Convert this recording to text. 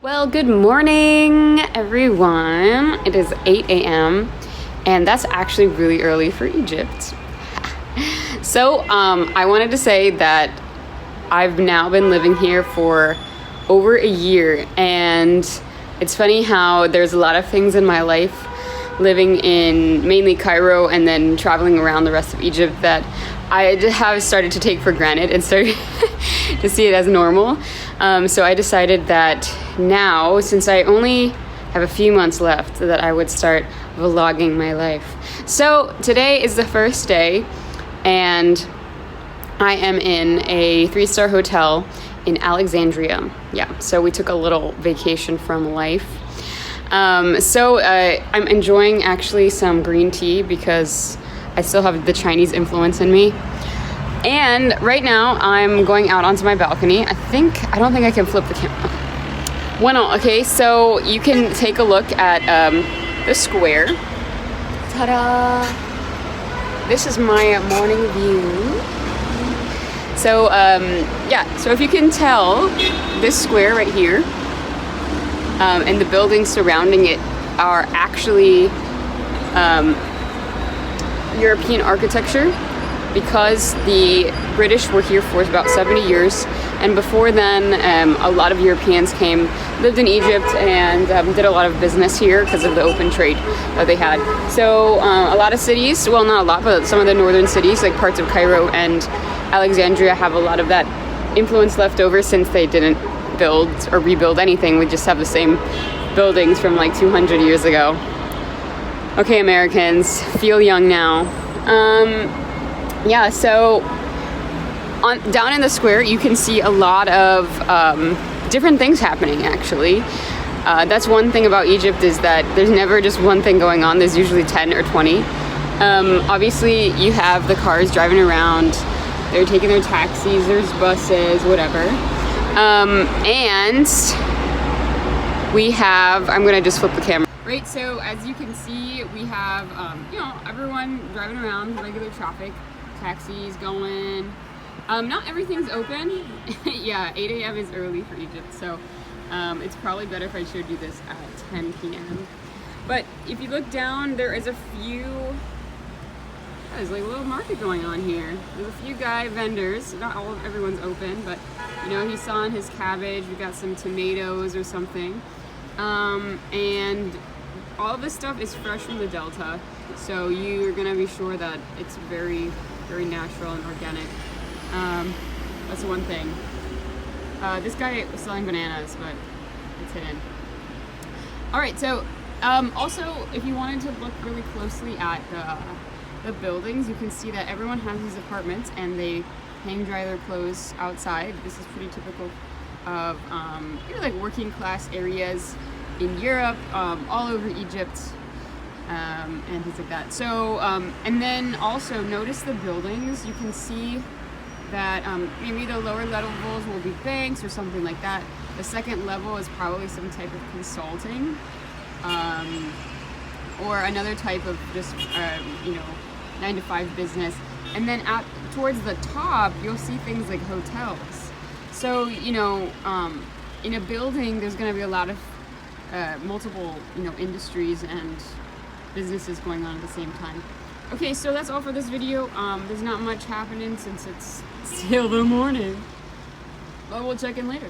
Well, good morning, everyone. It is 8 a.m. and that's actually really early for Egypt. So, I wanted to say that I've now been living here for over a year, and it's funny how there's a lot of things in my life living in mainly Cairo and then traveling around the rest of Egypt that I have started to take for granted and started to see it as normal. So I decided that now, since I only have a few months left, that I would start vlogging my life. So today is the first day, and I am in a 3-star hotel in Alexandria. Yeah, so we took a little vacation from life. I'm enjoying actually some green tea because I still have the Chinese influence in me. And right now I'm going out onto my balcony. I don't think I can flip the camera. Well, okay, so you can take a look at the square. Ta-da! This is my morning view. So, so if you can tell, this square right here and the buildings surrounding it are actually European architecture, because the British were here for about 70 years, and before then a lot of Europeans lived in Egypt and did a lot of business here because of the open trade that they had. So a lot of cities, well, not a lot, but some of the northern cities like parts of Cairo and Alexandria have a lot of that influence left over, since they didn't build or rebuild anything. We just have the same buildings from like 200 years ago. Okay, Americans, feel young now. So down in the square, you can see a lot of different things happening, actually. That's one thing about Egypt, is that there's never just one thing going on. There's usually 10 or 20. Obviously, you have the cars driving around. They're taking their taxis, there's buses, whatever. And we have, I'm going to just flip the camera. Right, so as you can see, we have, everyone driving around, regular traffic, taxis going. Not everything's open. Yeah, 8 a.m. is early for Egypt, so it's probably better if I showed you this at 10 p.m. But if you look down, there is there's like a little market going on here. There's a few vendors. Not everyone's open, but he's selling his cabbage. We got some tomatoes or something. And all of this stuff is fresh from the Delta, so you're gonna be sure that it's very, very natural and organic. That's one thing. This guy was selling bananas, but it's hidden. Alright, so also, if you wanted to look really closely at the buildings, you can see that everyone has these apartments and they hang dry their clothes outside. This is pretty typical of like working class areas in Europe, all over Egypt, and things like that. So, and then also notice the buildings. You can see that maybe the lower levels will be banks or something like that. The second level is probably some type of consulting, or another type of just 9-to-5 business. And then towards the top, you'll see things like hotels. So, in a building, there's going to be a lot of multiple, industries and businesses going on at the same time. Okay, so that's all for this video. There's not much happening since it's still the morning, but we'll check in later.